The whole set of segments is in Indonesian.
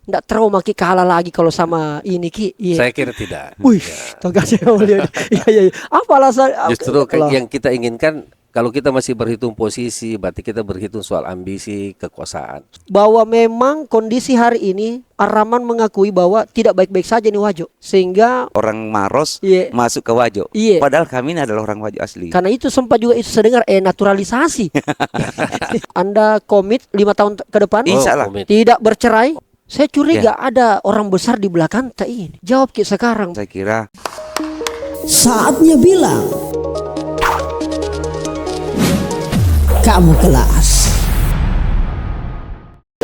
Nggak trauma Ki kalah lagi kalau sama ini Ki. Iya. Saya kira tidak. Wih, toga saya mau lihat. Iya iya. Apa alasan? Justru Kalau- yang kita inginkan, kalau kita masih berhitung posisi, berarti kita berhitung soal ambisi, kekuasaan. bahwa memang kondisi hari ini Ar-Rahman mengakui bahwa tidak baik-baik saja nih Wajo. Sehingga Orang Maros Iya. masuk ke Wajo. Iya. Padahal kami ini adalah orang Wajo asli. karena itu sempat juga itu saya dengar naturalisasi. Anda komit 5 tahun ke depan Insya Allah. komit. tidak bercerai. Saya curiga ada orang besar di belakang tak ini. Jawab Ki sekarang. Saya kira Saatnya bilang kamu kelas.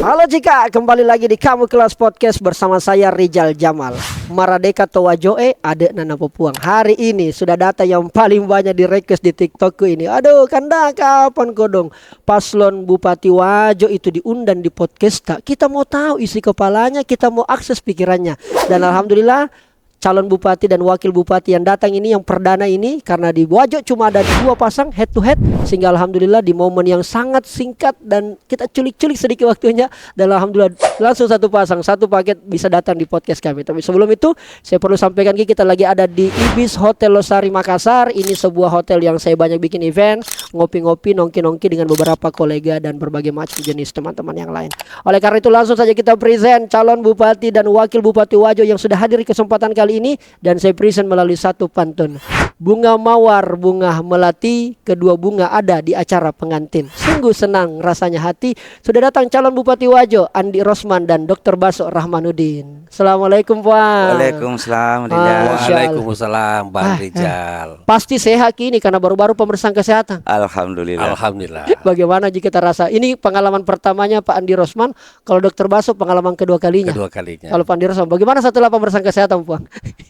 Halo Cika, kembali lagi di Kamu Kelas Podcast bersama saya Rizal Jamal. Maradeka Towajoe, adek Nana Popuang. Hari ini sudah data yang paling banyak di request di TikTokku ini. Aduh, Kanda kapan kodong paslon Bupati Wajo itu diundang di podcast tak? Kita mau tahu isi kepalanya, kita mau akses pikirannya. Dan alhamdulillah calon bupati dan wakil bupati yang datang ini yang perdana ini karena di Wajo cuma ada 2 pasang head to head, sehingga alhamdulillah di momen yang sangat singkat dan kita culik-culik sedikit waktunya dan alhamdulillah langsung 1 pasang 1 paket bisa datang di podcast kami. Tapi sebelum itu saya perlu sampaikan kita lagi ada di Ibis Hotel Losari Makassar. Ini sebuah hotel yang saya banyak bikin event, ngopi-ngopi, nongki-nongki dengan beberapa kolega dan berbagai macam jenis teman-teman yang lain. Oleh karena itu langsung saja kita present calon bupati dan wakil bupati Wajo yang sudah hadir di kesempatan kali ini, dan saya present melalui 1 pantun. Bunga mawar, bunga melati, kedua bunga ada di acara pengantin. Sungguh senang rasanya hati sudah datang calon bupati Wajo Andi Rosman dan Dr. Baso Rahmanuddin. Assalamualaikum Pak. Waalaikumsalam. Masya Allah. Waalaikumsalam Bang Rizal. Pasti sehat ini karena baru-baru pemeriksaan kesehatan. Alhamdulillah. Alhamdulillah. Bagaimana jika kita rasa ini pengalaman pertamanya Pak Andi Rosman, kalau Dr. Baso pengalaman kedua kalinya. Kedua kalinya. Kalau Pak Andi Rosman bagaimana setelah pemeriksaan kesehatan Pak?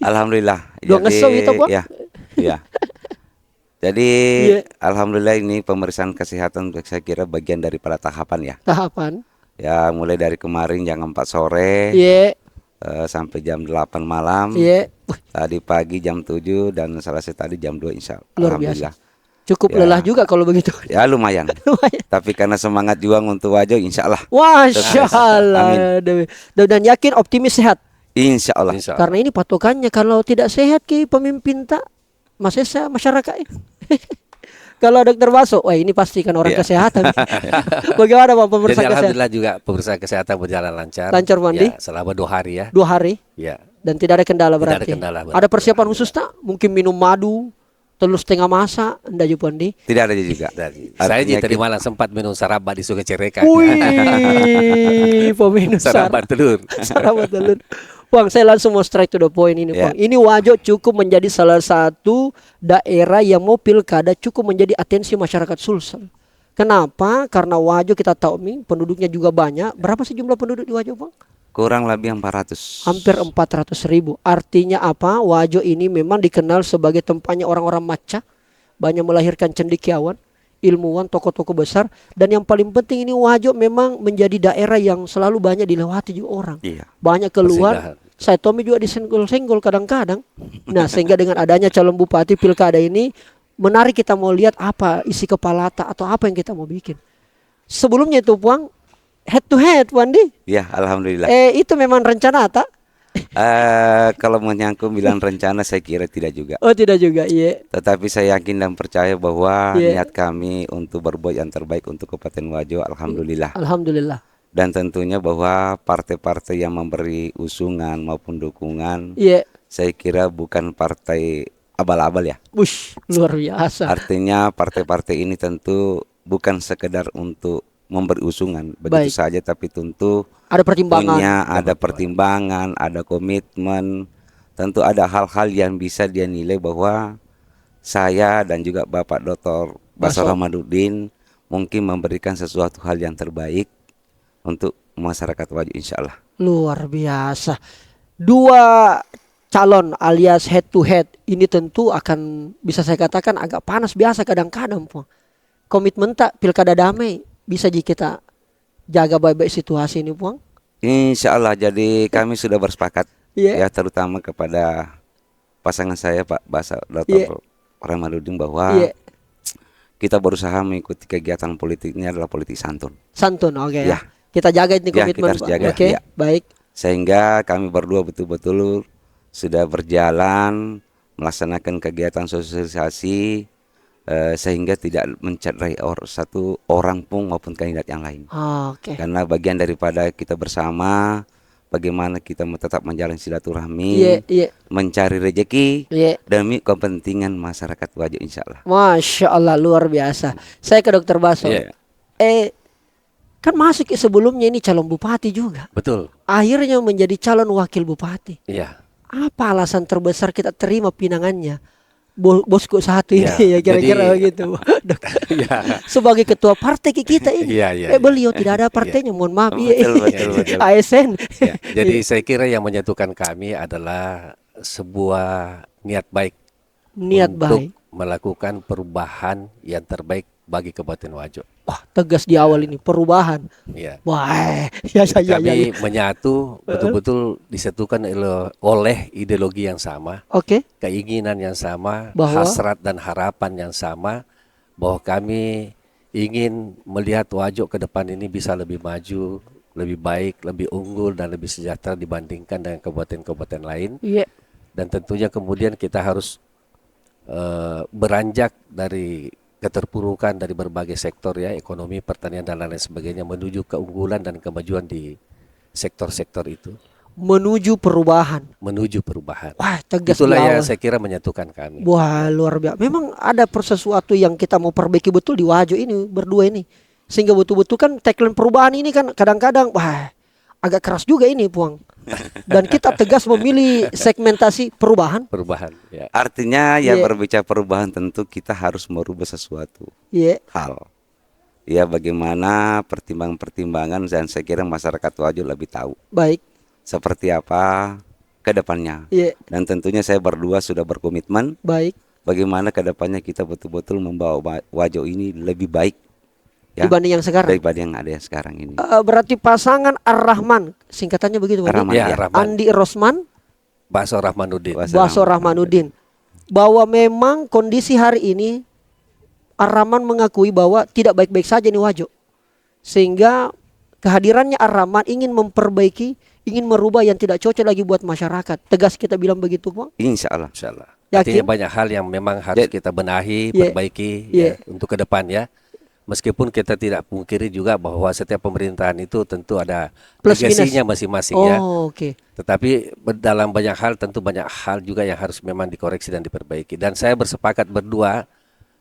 Alhamdulillah. Dua ngesel gitu, Bang? Ya, ya. Jadi Iya. alhamdulillah ini pemeriksaan kesehatan saya kira bagian daripada tahapan ya. Tahapan. Ya mulai dari kemarin jam 4 sore Iya, sampai jam 8 malam. iya. Tadi pagi jam 7 dan selesai tadi jam 2 insya Allah. Luar Alhamdulillah. Cukup Ya. lelah juga kalau begitu. Ya lumayan. Lumayan. Tapi karena semangat juang untuk Wajo insya Allah. Masya Amin. Allah. Dan yakin optimis sehat. Insya Allah. Insya Allah. Karena ini patokannya kalau tidak sehat Ki pemimpin tak masih masyarakat. Kalau Dokter Baso, wah ini pasti kan orang Iya. kesehatan. Bagaimana Pak Jadi pemeriksaan kesehatan? alhamdulillah juga pemeriksaan kesehatan berjalan lancar. Lancar, Mandi? Ya, selama 2 hari ya. 2 hari Ya. dan tidak ada kendala Tidak ada berarti. kendala, berarti. Ada persiapan khusus tak? Mungkin minum madu, telur setengah masak, enggak Jupandi. Tidak ada juga. Saya Artinya tadi kita- malam sempat minum saraba di Sungai Cerekan. Wih, peminum Saraba telur. Sarabat telur. Bang, saya langsung mau straight to the point ini, Ya. Bang. Ini Wajo cukup menjadi salah satu daerah yang mau pilkada cukup menjadi atensi masyarakat Sulsel. Kenapa? Karena Wajo kita tahu nih penduduknya juga banyak. Berapa sih jumlah penduduk di Wajo, Bang? kurang lebih 400. Hampir 400.000. Artinya apa? Wajo ini memang dikenal sebagai tempatnya orang-orang maca, banyak melahirkan cendekiawan, ilmuwan, tokoh-tokoh besar, dan yang paling penting ini Wajo memang menjadi daerah yang selalu banyak dilewati juga orang. Iya. Banyak keluar. Persinggahan. Saya Tommy juga disenggol-senggol kadang-kadang. Nah, sehingga dengan adanya calon bupati pilkada ini menarik kita mau lihat apa isi kepala tak atau apa yang kita mau bikin. Sebelumnya itu Puang head to head Wandi. Ya, alhamdulillah. Itu memang rencana tak? Kalau menyangkut bilang rencana saya kira tidak juga. Oh, tidak juga. Iya. Tetapi saya yakin dan percaya bahwa Iya. niat kami untuk berbuat yang terbaik untuk Kabupaten Wajo, alhamdulillah. Alhamdulillah. Dan tentunya bahwa partai-partai yang memberi usungan maupun dukungan, Iya. saya kira bukan partai abal-abal ya. Wush, luar biasa. Artinya partai-partai ini tentu bukan sekedar untuk memberi usungan begitu Baik. saja, tapi tentu Ada pertimbangan. ada pertimbangan, ada komitmen, tentu ada hal-hal yang bisa dia nilai bahwa saya dan juga Bapak Dr. Baso Baso. Rahmanuddin mungkin memberikan sesuatu hal yang terbaik untuk masyarakat Wajo insya Allah. Luar biasa. 2 calon alias head to head ini tentu akan bisa saya katakan agak panas biasa kadang-kadang Puang. Komitmen tak pilkada damai bisa kita jaga baik-baik situasi ini Puang. Insya Allah, jadi kami sudah bersepakat Iya. ya, terutama kepada pasangan saya Pak Baso Iya. Dr. Rahmanuddin bahwa Iya. kita berusaha mengikuti kegiatan politik ini adalah politik santun. Santun, oke Ya. ya. Kita jaga ini Ya, komitmen kita harus Pak. jaga, Oke, ya. baik. Sehingga kami berdua betul-betul sudah berjalan melaksanakan kegiatan sosialisasi sehingga tidak mencederai satu orang pun maupun kandidat yang lain. Oke. Karena bagian daripada kita bersama, bagaimana kita tetap menjalin silaturahmi, Iya. mencari rezeki Iya. demi kepentingan masyarakat Wajo, insya Allah. Masya Allah, luar biasa. Saya ke Dokter Baso. Iya. Kan masuk sebelumnya ini calon bupati juga. Betul. Akhirnya menjadi calon wakil bupati. Iya. Apa alasan terbesar kita terima pinangannya? Bosku satu ini Iya, ya kira-kira jadi- begitu. Dok. Iya. Sebagai ketua partai kita ini. Iya, iya, Beliau tidak ada partainya, mohon maaf. Betul. ASN. Ya, jadi saya kira yang menyatukan kami adalah sebuah niat baik Niat untuk baik. melakukan perubahan yang terbaik bagi Kabupaten Wajo. Wah, tegas di awal ini perubahan. Ya. Wah, ya. Kami menyatu betul-betul disatukan oleh ideologi yang sama, Oke. keinginan yang sama, Bahwa? hasrat dan harapan yang sama, bahwa kami ingin melihat Wajo ke depan ini bisa lebih maju, lebih baik, lebih unggul dan lebih sejahtera dibandingkan dengan kabupaten-kabupaten lain. Iya. Dan tentunya kemudian kita harus beranjak dari keterpurukan dari berbagai sektor ya, ekonomi, pertanian dan lain sebagainya menuju keunggulan dan kemajuan di sektor-sektor itu, Menuju perubahan. menuju perubahan. Wah, tegas Itulah di yang awal. saya kira menyatukan kami. Wah, luar biasa. Memang ada sesuatu yang kita mau perbaiki betul di Wajo ini berdua ini. Sehingga betul-betul kan tagline perubahan ini kan kadang-kadang wah agak keras juga ini, Puang. Dan kita tegas memilih segmentasi perubahan. Perubahan ya. Artinya ya Iya. berbicara perubahan tentu kita harus merubah sesuatu Iya. hal. Ya bagaimana pertimbangan-pertimbangan, dan saya kira masyarakat Wajo lebih tahu Baik. seperti apa ke depannya. Iya. Dan tentunya saya berdua sudah berkomitmen Baik. bagaimana ke depannya kita betul-betul membawa Wajo ini lebih baik ya, Dibanding yang sekarang. daripada yang ada yang sekarang ini. Berarti pasangan Ar-Rahman, singkatannya begitu, Pak? Ar-Rahman, Ya, ya. Rahman. Andi Rosman, Bakso Rahmanuddin. Baso Rahmanuddin. Bahwa memang kondisi hari ini Ar-Rahman mengakui bahwa tidak baik-baik saja nih Wajo. Sehingga kehadirannya Ar-Rahman ingin memperbaiki, ingin merubah yang tidak cocok lagi buat masyarakat. Tegas kita bilang begitu, Pak. Insya Allah. Insyaallah. Yakin? Artinya banyak hal yang memang harus Ya. kita benahi, Iya. perbaiki Iya. ya, untuk ke depan ya. Meskipun kita tidak pungkiri juga bahwa setiap pemerintahan itu tentu ada Plus legasinya minus. masing-masing ya. Oh, oke. Tetapi dalam banyak hal tentu banyak hal juga yang harus memang dikoreksi dan diperbaiki. Dan saya bersepakat berdua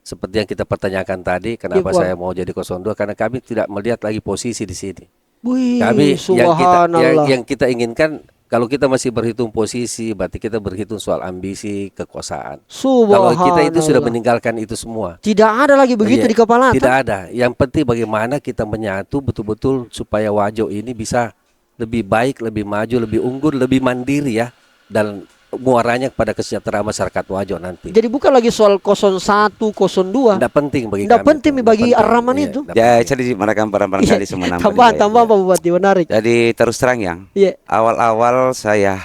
seperti yang kita pertanyakan tadi, kenapa Iya, Bang. saya mau jadi 02, karena kami tidak melihat lagi posisi di sini. Wih, Kami subhanallah. yang kita inginkan, kalau kita masih berhitung posisi, berarti kita berhitung soal ambisi, kekuasaan. Kalau kita itu sudah Subhanallah. meninggalkan itu semua. Tidak ada lagi begitu Iya, di kepala. Tidak ada. Yang penting bagaimana kita menyatu betul-betul supaya Wajo ini bisa lebih baik, lebih maju, lebih unggul, lebih mandiri ya, dan muaranya kepada kesejahteraan masyarakat Wajo nanti. Jadi bukan lagi soal 01, 02. Tidak penting bagi Nggak kami. penting itu. bagi Nggak penting. Ar-Rahman Iya, itu. nggak Ya, penting. saya dimakan barangkali semenam. Tambahan Pak Bupati, menarik. Jadi terus terang yang Iya. awal-awal saya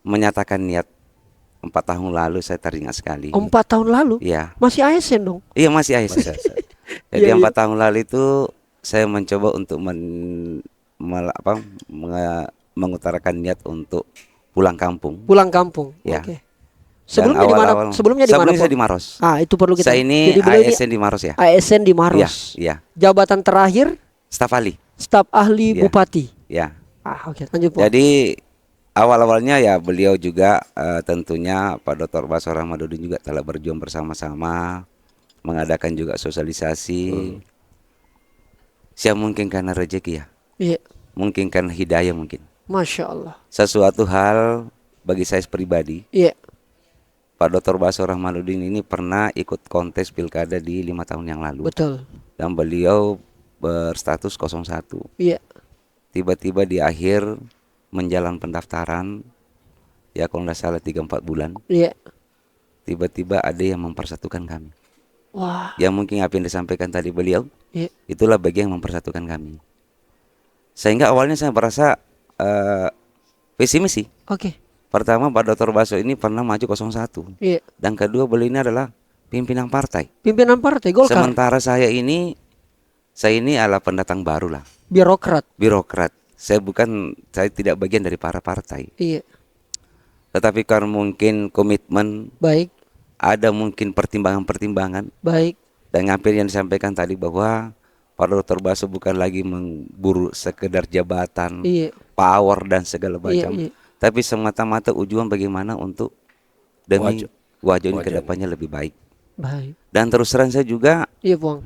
menyatakan niat 4 tahun lalu, saya teringat sekali. 4 tahun lalu Iya, masih ASN dong. iya masih ASN. Masih ASN. Jadi Iya, 4 tahun lalu itu saya mencoba untuk mengutarakan niat untuk pulang kampung. Pulang kampung. Ya. Oke. Dan Sebelumnya di mana? awal-awal- Sebelumnya di mana? Sebelumnya saya Pak? di Maros. Ah, itu perlu kita. Saya ini Jadi beliau ini ASN di Maros ya. ASN di Iya, Maros. iya. Jabatan terakhir Staf ahli. staf ahli Iya. bupati. Ya. Ah, oke, lanjut Pak. Jadi awal-awalnya ya beliau juga tentunya Pak Dr. Bakso Rahmanuddin juga telah berjuang bersama-sama, mengadakan juga sosialisasi. Saya mungkin karena rezeki ya, Iya. mungkin karena hidayah mungkin. Masya Allah. Sesuatu hal bagi saya pribadi, Iya. Pak Dr. Bakso Rahmanuddin ini pernah ikut kontes pilkada di 5 tahun yang lalu. Betul. Dan beliau berstatus 01. Iya. Tiba-tiba di akhir menjalan pendaftaran, ya kalau nggak salah 3-4 bulan, Iya. tiba-tiba ada yang mempersatukan kami. Wah. Yang mungkin apa yang disampaikan tadi beliau, Iya. itulah bagian yang mempersatukan kami. Sehingga awalnya saya merasa pesimis sih. Oke. Pertama Pak Dr. Bakso ini pernah maju 01. Iya. Dan kedua beliau ini adalah pimpinan partai. Pimpinan partai Golkar. Sementara saya ini adalah pendatang baru lah, Birokrat. birokrat. saya tidak bagian dari para partai. Iya. Tetapi karena mungkin komitmen, Baik. ada mungkin pertimbangan-pertimbangan, Baik. dan hampir yang disampaikan tadi bahwa Pak Dr. Baso bukan lagi memburu sekedar jabatan, Iya. power dan segala Iya, macam, iya. tapi semata-mata ujung bagaimana untuk demi Wajo ini kedepannya lebih baik. Baik. Dan terus terang saya juga Iya, Bang.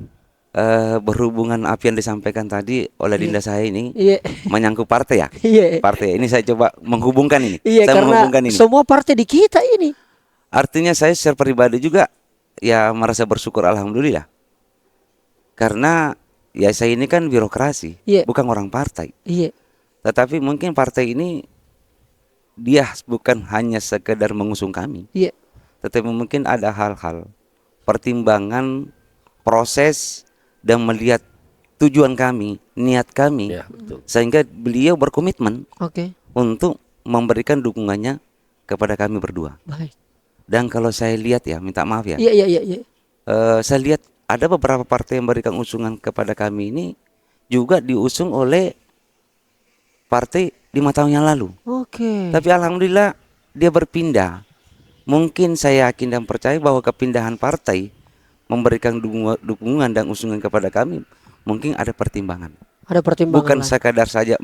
berhubungan apa yang disampaikan tadi oleh Dinda saya ini Iya. menyangkut partai ya. Iya. Partai ini saya coba menghubungkan ini. Iya, Saya karena menghubungkan ini. semua partai di kita ini. Artinya saya secara pribadi juga ya merasa bersyukur alhamdulillah. Karena ya saya ini kan birokrasi, Iya. bukan orang partai. Iya. Tetapi mungkin partai ini dia bukan hanya sekedar mengusung kami, Iya. tetapi mungkin ada hal-hal pertimbangan, proses, dan melihat tujuan kami, niat kami, Ya, betul. sehingga beliau berkomitmen Oke. untuk memberikan dukungannya kepada kami berdua. Baik. Dan kalau saya lihat ya, minta maaf ya, Iya, iya, iya, iya. saya lihat ada beberapa partai yang memberikan usungan kepada kami ini juga diusung oleh partai 5 tahun yang lalu. Oke. Tapi alhamdulillah dia berpindah. Mungkin saya yakin dan percaya bahwa kepindahan partai memberikan dukungan dan usungan kepada kami mungkin ada pertimbangan. Ada pertimbangan Bukan lain. sekadar saja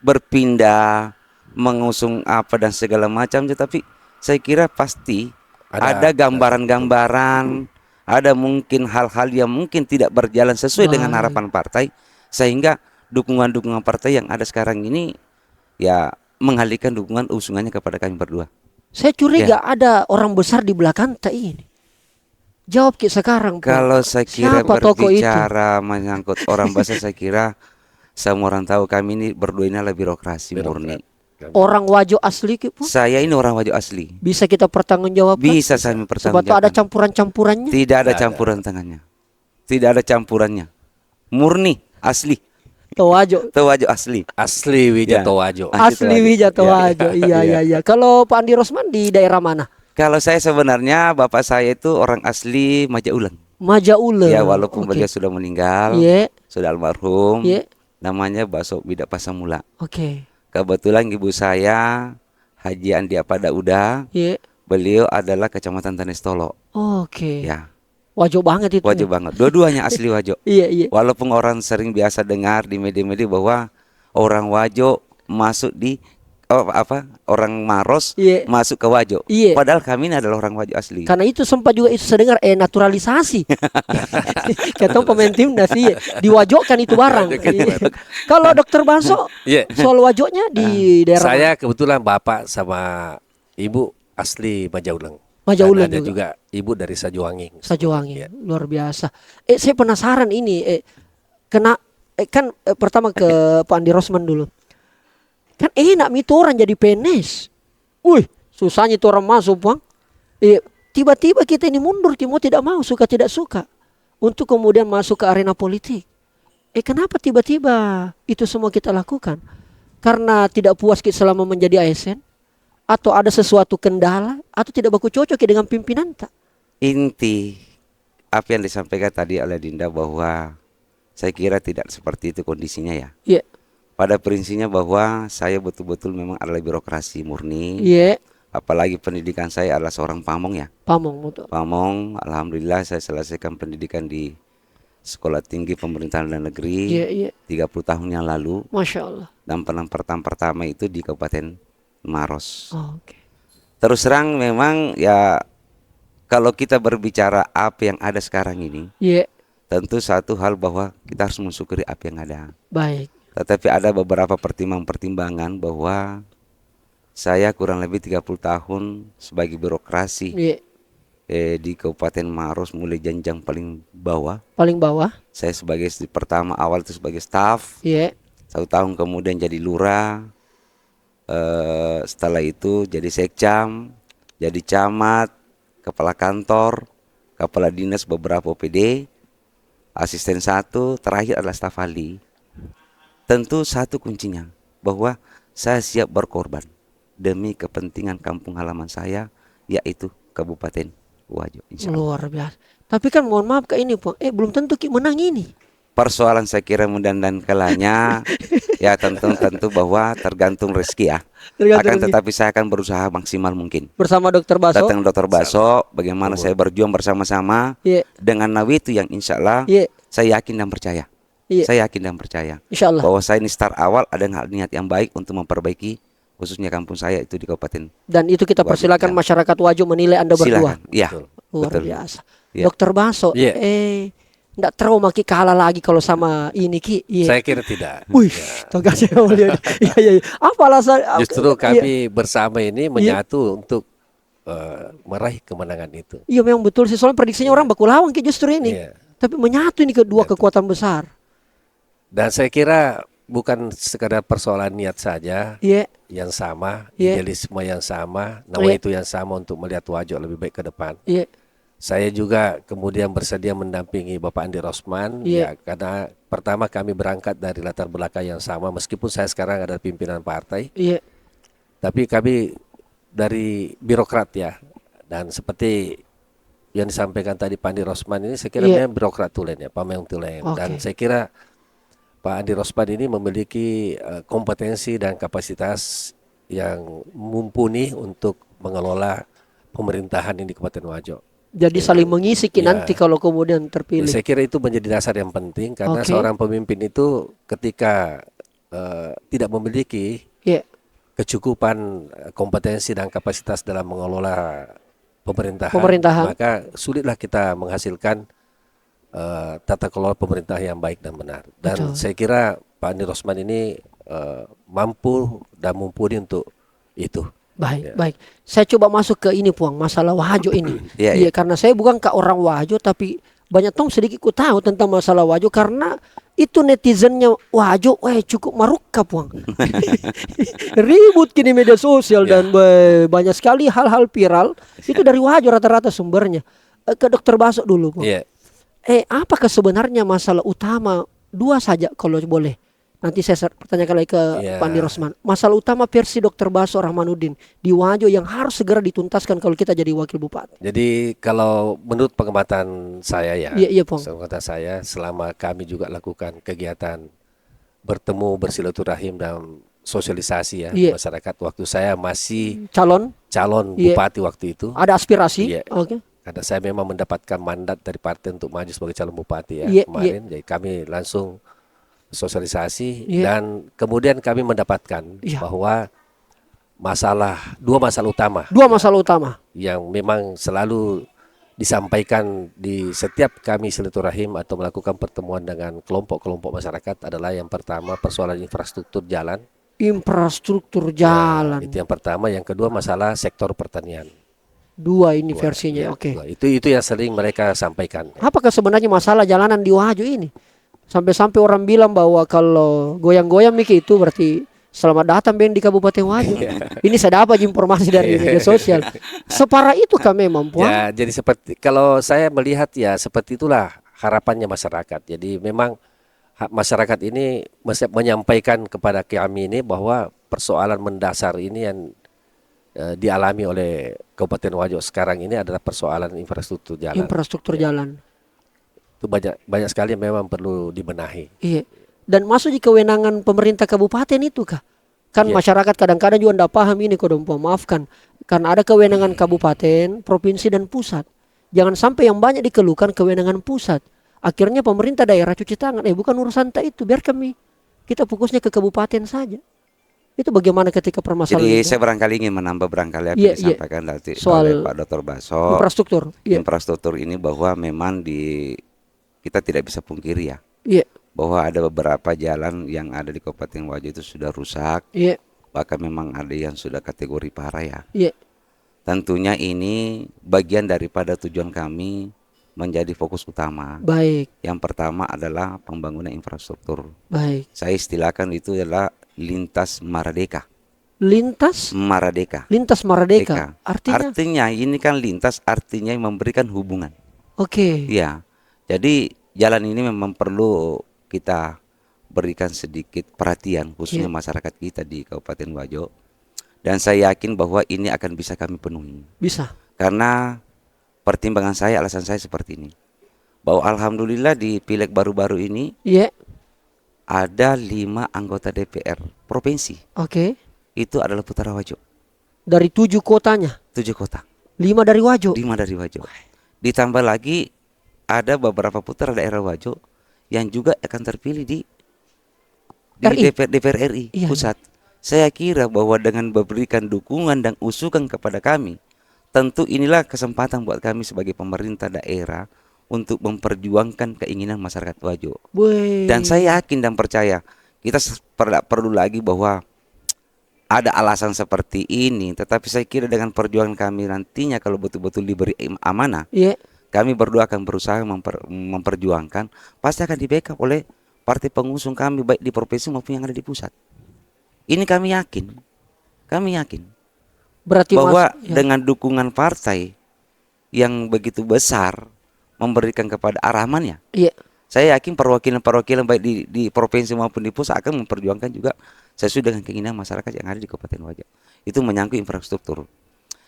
berpindah, mengusung apa dan segala macam, tetapi saya kira pasti ada gambaran-gambaran, ada mungkin hal-hal yang mungkin tidak berjalan sesuai dengan harapan partai, sehingga dukungan-dukungan partai yang ada sekarang ini ya mengalihkan dukungan usungannya kepada kami berdua. Saya curiga ada orang besar di belakang tak ini. Jawab Ki sekarang, Pak. Kalau saya kira Siapa tokoh itu? berbicara menyangkut orang bahasa, saya kira semua orang tahu kami ini berdua ini adalah birokrasi murni. Orang Wajo asli, Ki, Pak? Saya ini orang Wajo asli. Bisa kita pertanggungjawabkan? Bisa saya Sebab mempertanggungjawabkan. itu ada campuran-campurannya. Tidak ada campuran tangannya. Tidak ada campurannya. Murni, asli. Wajo. Itu Wajo asli. Asli Wijato Ya. Wajo. Asli Wijato Wajo. Iya, Iya. iya, iya. Kalau Pak Andi Rosman di daerah mana? Kalau saya sebenarnya bapak saya itu orang asli Majaulen. Majaule. Ya walaupun Oke. beliau sudah meninggal, Iya. sudah almarhum. Iya. Namanya Baso Bidak Pasamula. Oke. Kebetulan ibu saya Haji Andi Apadauda, Iya. beliau adalah Kecamatan Tanestolo. Oke. Ya, Wajo banget itu. Wajo banget. Dua-duanya asli Wajo. Iya, iya. Walaupun orang sering biasa dengar di media-media bahwa orang Wajo masuk di orang Maros Iya. masuk ke Wajo. Iya. Padahal kami ini adalah orang Wajo asli. Karena itu sempat juga itu saya dengar naturalisasi. Kata pemain timnas iya, diwajokkan itu barang. Iya. Kalau Dokter Baso Iya. soal wajoknya di daerah Saya kebetulan bapak sama ibu asli Majauleng. Majauleng Dan ada juga. juga ibu dari Sajuanging. Sajuwangi. Iya. Luar biasa. Saya penasaran ini pertama ke Pak Andi Rosman dulu. Kan enak itu orang jadi PNS. Wih, susahnya itu orang masuk, Bang. Tiba-tiba kita ini mundur, mau tidak mau, suka tidak suka, untuk kemudian masuk ke arena politik. Kenapa tiba-tiba itu semua kita lakukan? Karena tidak puas kita selama menjadi ASN? Atau ada sesuatu kendala? Atau tidak baku cocok dengan pimpinan tak? Inti apa yang disampaikan tadi oleh Dinda bahwa saya kira tidak seperti itu kondisinya ya. Iya. Pada prinsipnya bahwa saya betul-betul memang adalah birokrasi murni. Iya. Apalagi pendidikan saya adalah seorang pamong ya. Pamong betul. Pamong, alhamdulillah saya selesaikan pendidikan di Sekolah Tinggi Pemerintahan dan Negeri Iya, iya. 30 tahun yang lalu. Masya Allah. Dan penempatan pertama itu di Kabupaten Maros. Oh, oke. Terus terang memang ya kalau kita berbicara apa yang ada sekarang ini, Iya. tentu satu hal bahwa kita harus mensyukuri apa yang ada. Baik. Tetapi ada beberapa pertimbangan bahwa saya kurang lebih 30 tahun sebagai birokrasi Iya. di Kabupaten Maros mulai jenjang paling bawah. Paling bawah. Saya sebagai pertama awal itu sebagai staf. Iya. 1 tahun kemudian jadi lurah. Setelah itu jadi sekcam, jadi camat, kepala kantor, kepala dinas beberapa OPD, asisten 1, terakhir adalah staf ahli. Tentu satu kuncinya bahwa saya siap berkorban demi kepentingan kampung halaman saya, yaitu Kabupaten Wajo. Insya Allah. Luar biasa. Tapi kan mohon maaf Kak ini, Pak. Belum tentu Ki menang ini. persoalan saya kira mudah dan kalanya ya tentu bahwa tergantung rezeki ya. Tergantung rezeki. Tetapi saya akan berusaha maksimal mungkin. Bersama Dokter Baso. Datang Dokter Baso, bagaimana saya berjuang bersama-sama Iya. dengan nawi itu yang insya Allah Iya. saya yakin dan percaya. Iya. Saya yakin dan percaya Insya Allah. bahwa saya ini start awal ada niat yang baik untuk memperbaiki khususnya kampung saya itu di Kabupaten. Dan itu kita Wajo, persilakan ya. masyarakat Wajo menilai Anda berdua. Silakan. Iya. Luar Betul. biasa. Iya. Dokter Baso, Iya. enggak trauma Ki kalah lagi kalau sama ini Ki. Iya. Saya kira tidak. Wih, Ya. tegas ya mulia. Iya iya. Iya. Apa alasan? Justru Iya. kami bersama ini menyatu untuk meraih kemenangan itu. Iya memang betul sih. Soalnya prediksinya orang baku lawang Ki justru ini. Iya. Tapi menyatu ini kedua kekuatan besar. Dan saya kira bukan sekadar persoalan niat saja Iya. yang sama, Iya. idealisme yang sama, Iya. nawa itu yang sama untuk melihat Wajo lebih baik ke depan. Iya. Saya juga kemudian bersedia mendampingi Bapak Andi Rosman, Iya. ya karena pertama kami berangkat dari latar belakang yang sama, meskipun saya sekarang ada pimpinan partai, Iya. tapi kami dari birokrat ya, dan seperti yang disampaikan tadi Pak Andi Rosman ini, saya kira Iya. memang birokrat tulen ya, pameng tulen, Oke. dan saya kira Pak Andi Rosman ini memiliki kompetensi dan kapasitas yang mumpuni untuk mengelola pemerintahan ini di Kabupaten Wajo. Jadi saling mengisi Ki Iya. nanti kalau kemudian terpilih. Saya kira itu menjadi dasar yang penting karena Oke. seorang pemimpin itu ketika tidak memiliki Iya. kecukupan kompetensi dan kapasitas dalam mengelola Pemerintahan. maka sulitlah kita menghasilkan tata kelola pemerintah yang baik dan benar. Dan Betul. saya kira Pak Andi Rosman ini mampu dan mumpuni untuk itu. Baik, baik. Saya coba masuk ke ini Puang, masalah Wajo ini. Iya, Iya, iya. karena saya bukan ke orang Wajo tapi banyak tong sedikit ku tahu tentang masalah Wajo karena itu netizennya Wajo, cukup marukka Puang. Ribut kini media sosial dan banyak sekali hal-hal viral itu dari Wajo rata-rata sumbernya. Ke Dokter Baso dulu Puang. Iya. Apakah sebenarnya masalah utama dua saja kalau boleh? Nanti saya pertanyakan lagi ke Ya. Pak Andi Rosman. Masalah utama versi Dokter Baso Rahmanuddin di Wajo yang harus segera dituntaskan kalau kita jadi wakil bupati. Jadi kalau menurut pengamatan saya ya, Iya, Pong. pengamatan saya selama kami juga lakukan kegiatan bertemu bersilaturahim dan sosialisasi ya Iya. masyarakat waktu saya masih Calon calon Iya. bupati waktu itu. ada aspirasi. Iya. Oke. Karena saya memang mendapatkan mandat dari partai untuk maju sebagai calon bupati ya Iya, kemarin. Jadi kami langsung sosialisasi Iya. dan kemudian kami mendapatkan Iya. bahwa dua masalah utama Dua masalah utama. yang memang selalu disampaikan di setiap kami silaturahim atau melakukan pertemuan dengan kelompok-kelompok masyarakat adalah yang pertama persoalan infrastruktur jalan. Infrastruktur Ya, jalan. itu yang pertama, yang kedua masalah sektor pertanian. Dua ini Dua, versinya. ya, Oke. dua. Itu yang sering mereka sampaikan. Apakah sebenarnya masalah jalanan di Wajo ini? Sampai-sampai orang bilang bahwa kalau goyang-goyang Miki itu berarti selamat datang Ben di Kabupaten Wajo. Ini saya dapat informasi dari media sosial. Separah itu kah memang Puang? Ya, jadi seperti kalau saya melihat ya seperti itulah harapannya masyarakat. Jadi memang masyarakat ini menyampaikan kepada kami ini bahwa persoalan mendasar ini yang dialami oleh Kabupaten Wajo sekarang ini adalah persoalan infrastruktur jalan. Infrastruktur jalan. Itu banyak sekali yang memang perlu dibenahi. Iya. Dan masuk di kewenangan pemerintah kabupaten itu kah? Kan Iya. masyarakat kadang-kadang juga tidak paham ini kodong maafkan. Karena ada kewenangan kabupaten, provinsi dan pusat. Jangan sampai yang banyak dikeluhkan kewenangan pusat. Akhirnya pemerintah daerah cuci tangan. Bukan urusan itu, biar kami. Kita fokusnya ke kabupaten saja. Itu bagaimana ketika permasalahan Jadi itu? saya barangkali ingin menambah barangkali apa Iya, yang iya. disampaikan tadi Soal oleh Pak Dr. Baso. Infrastruktur. Iya. Infrastruktur ini bahwa memang kita tidak bisa pungkiri ya Iya. bahwa ada beberapa jalan yang ada di Kabupaten Wajo itu sudah rusak, Iya. bahkan memang ada yang sudah kategori parah ya. Iya. Tentunya ini bagian daripada tujuan kami menjadi fokus utama. Baik. Yang pertama adalah pembangunan infrastruktur. Baik. Saya istilahkan itu adalah lintas Maradeka. Lintas Maradeka. Merdeka. Artinya Artinya ini kan lintas artinya memberikan hubungan. oke. Iya. Jadi jalan ini memang perlu kita berikan sedikit perhatian khususnya Iya. masyarakat kita di Kabupaten Wajo. Dan saya yakin bahwa ini akan bisa kami penuhi. Bisa. Karena pertimbangan saya, alasan saya seperti ini. bahwa alhamdulillah di pileg baru-baru ini Iya. ada 5 anggota DPR provinsi. Oke. Itu adalah putra Wajo. Dari 7 kotanya, 7 kota. 5 dari Wajo. 5 dari Wajo. Ditambah lagi ada beberapa putra daerah Wajo yang juga akan terpilih di RI. DPR RI Iya, pusat. Saya kira bahwa dengan memberikan dukungan dan usukan kepada kami, tentu inilah kesempatan buat kami sebagai pemerintah daerah untuk memperjuangkan keinginan masyarakat Wajo. Wih. Dan saya yakin dan percaya kita tidak perlu lagi bahwa ada alasan seperti ini. Tetapi saya kira dengan perjuangan kami nantinya kalau betul-betul diberi amanah, Iya. kami berdua akan berusaha memperjuangkan, pasti akan di-backup oleh partai pengusung kami baik di provinsi maupun yang ada di pusat. Ini kami yakin. Kami yakin Berarti bahwa ya. dengan dukungan partai yang begitu besar memberikan kepada Ar-Rahman ya, Iya. saya yakin perwakilan-perwakilan baik di provinsi maupun di pusat akan memperjuangkan juga sesuai dengan keinginan masyarakat yang ada di Kabupaten Wajo. Itu menyangkut infrastruktur.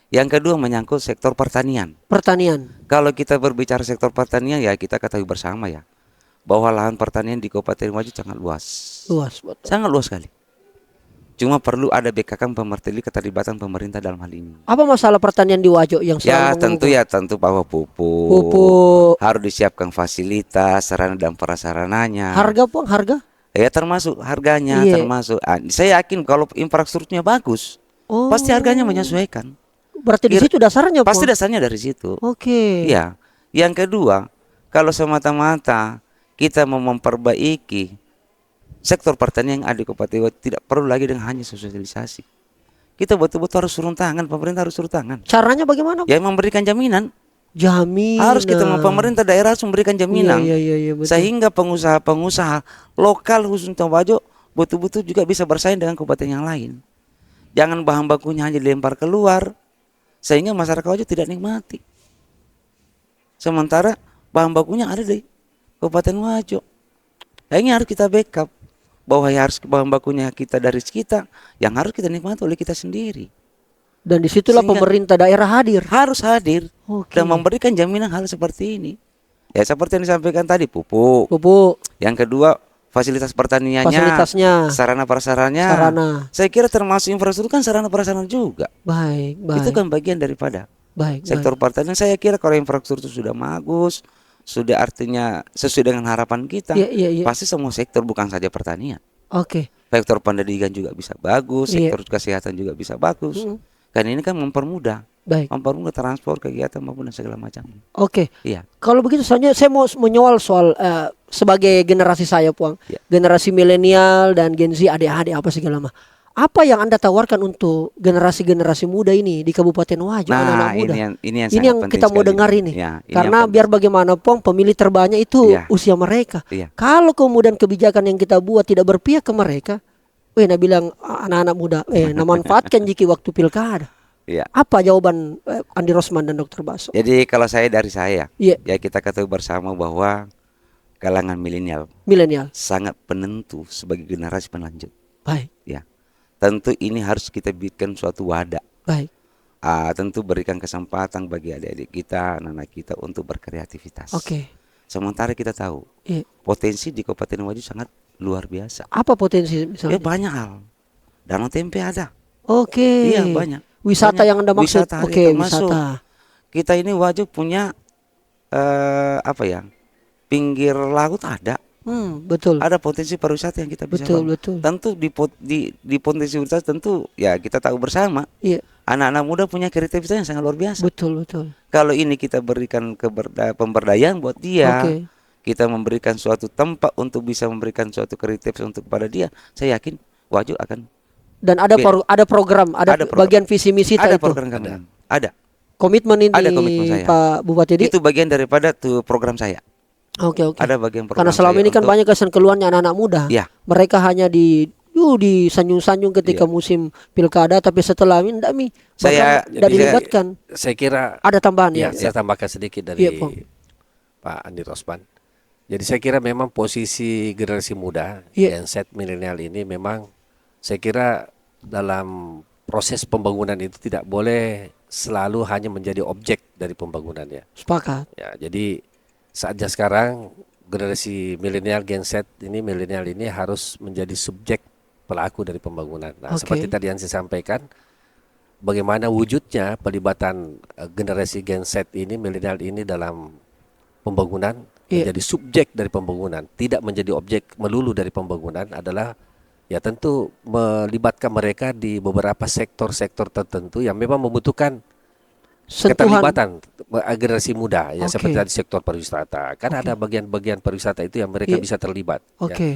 Yang kedua menyangkut sektor pertanian. Pertanian. Kalau kita berbicara sektor pertanian ya kita ketahui bersama ya bahwa lahan pertanian di Kabupaten Wajo sangat luas. Luas, betul. Sangat luas sekali. Cuma perlu ada BKK pemerintah keterlibatan pemerintah dalam hal ini. Apa masalah pertanian di Wajo yang Ya selalu tentu bahwa pupuk, Pupuk. harus disiapkan fasilitas, sarana dan prasarananya. Harga, Bang, harga? Ya termasuk harganya, Iya. termasuk. Saya yakin kalau infrastrukturnya bagus, Oh. pasti harganya menyesuaikan. Berarti di situ dasarnya, Pasti Bang? dasarnya dari situ. Oke. Iya. Yang kedua, kalau semata-mata kita mau memperbaiki sektor pertanian yang ada di Kabupaten Wajo, tidak perlu lagi dengan hanya sosialisasi. Kita betul-betul harus turun tangan, pemerintah harus turun tangan. Caranya bagaimana? Ya memberikan jaminan. Jaminan. Harus kita pemerintah daerah harus memberikan jaminan. Iya, betul. Sehingga pengusaha-pengusaha lokal khususnya Wajo betul-betul juga bisa bersaing dengan kabupaten yang lain. Jangan bahan bakunya hanya dilempar keluar sehingga masyarakat Wajo tidak nikmati. Sementara bahan bakunya ada di Kabupaten Wajo. Nah, ini harus kita backup bahwa ya harus bahan bakunya kita dari kita yang harus kita nikmati oleh kita sendiri. Dan disitulah Sehingga- pemerintah daerah hadir. Harus hadir Oke. dan memberikan jaminan hal seperti ini. Ya seperti yang disampaikan tadi pupuk. Pupuk, Yang kedua fasilitas pertaniannya, fasilitasnya, sarana prasarannya. sarana. Saya kira termasuk infrastruktur kan sarana prasarana juga. Baik. Itu kan bagian daripada baik. sektor pertanian. Saya kira kalau infrastruktur sudah bagus, sudah artinya sesuai dengan harapan kita, Iya. pasti semua sektor bukan saja pertanian. Oke. Sektor pendidikan juga bisa bagus, Iya. sektor kesehatan juga bisa bagus. Mm. Kan ini kan mempermudah Baik. transport kegiatan maupun dan segala macam. Oke. Iya. Kalau begitu selanjutnya saya mau menyoal soal sebagai generasi saya, Puang. Ya. Generasi milenial dan Gen Z, adik-adik apa segala macam. Apa yang Anda tawarkan untuk generasi-generasi muda ini di Kabupaten Wajo, anak-anak muda? ini yang Ini sangat yang penting kita mau sekali. dengar ini. Ya, ini Karena yang biar bagaimanapun pemilih terbanyak itu Iya. usia mereka. Iya. Kalau kemudian kebijakan yang kita buat tidak berpihak ke mereka, nah bilang anak-anak muda, nah manfaatkan jika waktu pilkada. Iya. Apa jawaban Andi Rosman dan Dr. Baso? Jadi kalau dari saya, Iya. ya kita ketahui bersama bahwa kalangan milenial Milenial. sangat penentu sebagai generasi pelanjut. Baik, Ya, tentu ini harus kita bikin suatu wadah. baik. Tentu berikan kesempatan bagi adik-adik kita, anak-anak kita untuk berkreativitas. Oke. Sementara kita tahu Iya. potensi di Kabupaten Wajo sangat luar biasa. Apa potensi Ya misalnya? banyak hal. Danau tempe ada. Oke. Iya banyak. Wisata Banyak. yang Anda maksud. Wisata, Oke, termasuk. wisata. Kita ini Wajo punya apa ya? Pinggir laut ada. Betul. Ada potensi pariwisata yang kita bisa Betul, bangun. betul. Tentu di potensi pariwisata tentu ya kita tahu bersama Iya, anak-anak muda punya kreativitas yang sangat luar biasa. betul. Kalau ini kita berikan pemberdayaan buat dia, Oke. kita memberikan suatu tempat untuk bisa memberikan suatu kreativitas untuk kepada dia, saya yakin Wajo akan Dan ada Beda. ada program, ada, Ada program. bagian visi misi ada itu. program kami. Ada. Komitmen ini Ada komitmen saya. Pak Bupati Di. Itu bagian daripada tuh program saya. Oke. Ada bagian program Karena selama saya ini kan untuk- banyak kesan keluarnya anak-anak muda. Iya. Mereka hanya disanjung-sanjung ketika musim pilkada, tapi setelah ini enggak Saya- tidak Jadi dilibatkan. Saya kira Ada tambahan ya, ya. saya tambahkan sedikit dari Iya, Pak. Pak Andi Rosman. Jadi saya kira memang posisi generasi muda, Iya. Gen Z milenial ini memang saya kira dalam proses pembangunan itu tidak boleh selalu hanya menjadi objek dari pembangunannya. Sepakat. Ya, jadi saatnya sekarang generasi milenial Gen Z ini harus menjadi subjek pelaku dari pembangunan. Nah, Oke. seperti tadi yang saya sampaikan, bagaimana wujudnya pelibatan generasi Gen Z ini, milenial ini dalam pembangunan, Iya. menjadi subjek dari pembangunan, tidak menjadi objek melulu dari pembangunan adalah ya tentu melibatkan mereka di beberapa sektor-sektor tertentu yang memang membutuhkan Sentuhan. keterlibatan generasi muda ya, Oke. seperti tadi sektor pariwisata. Kan ada bagian-bagian pariwisata itu yang mereka Iya. bisa terlibat ya, Oke.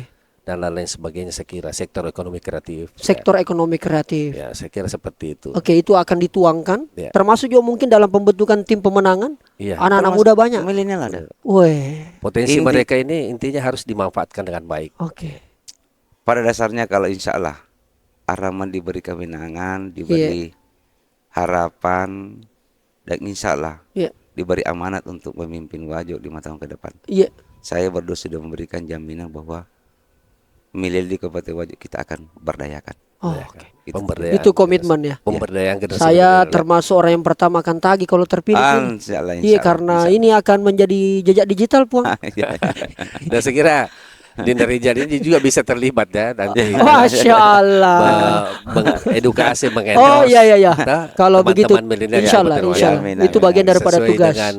dan lain-lain sebagainya. Saya kira sektor ekonomi kreatif. Sektor ekonomi kreatif. Ya, saya kira seperti itu. Oke, itu akan dituangkan. Ya. Termasuk juga mungkin dalam pembentukan tim pemenangan. Iya. Anak-anak Termasuk muda banyak. milenial ada. Weh. Potensi Inti- mereka ini intinya harus dimanfaatkan dengan baik. Oke. Pada dasarnya kalau insya Allah Ar-Rahman diberi kemenangan, diberi harapan, dan insya Allah Iya. diberi amanat untuk memimpin Wajo 5 tahun ke depan. Iya. Saya berdua sudah memberikan jaminan bahwa milenial di Kabupaten Wajo kita akan berdayakan. Oh, Ya, oke. Itu. Pemberdayaan. Itu komitmen ya. Pemberdayaan generasi Saya milenial. termasuk orang yang pertama akan tagih kalau terpilih. Puang. Insya Allah, Iya, karena ini akan menjadi jejak digital, Puang. Iya. Dan saya kira Dinda Rijal ini juga bisa terlibat ya nanti. Masya Allah. Mengedukasi, Oh iya iya iya. Nah, Kalau begitu, teman-teman milenial insya yang Allah, berterima insya Allah. Amin, Itu amin, bagian amin. daripada sesuai tugas. dengan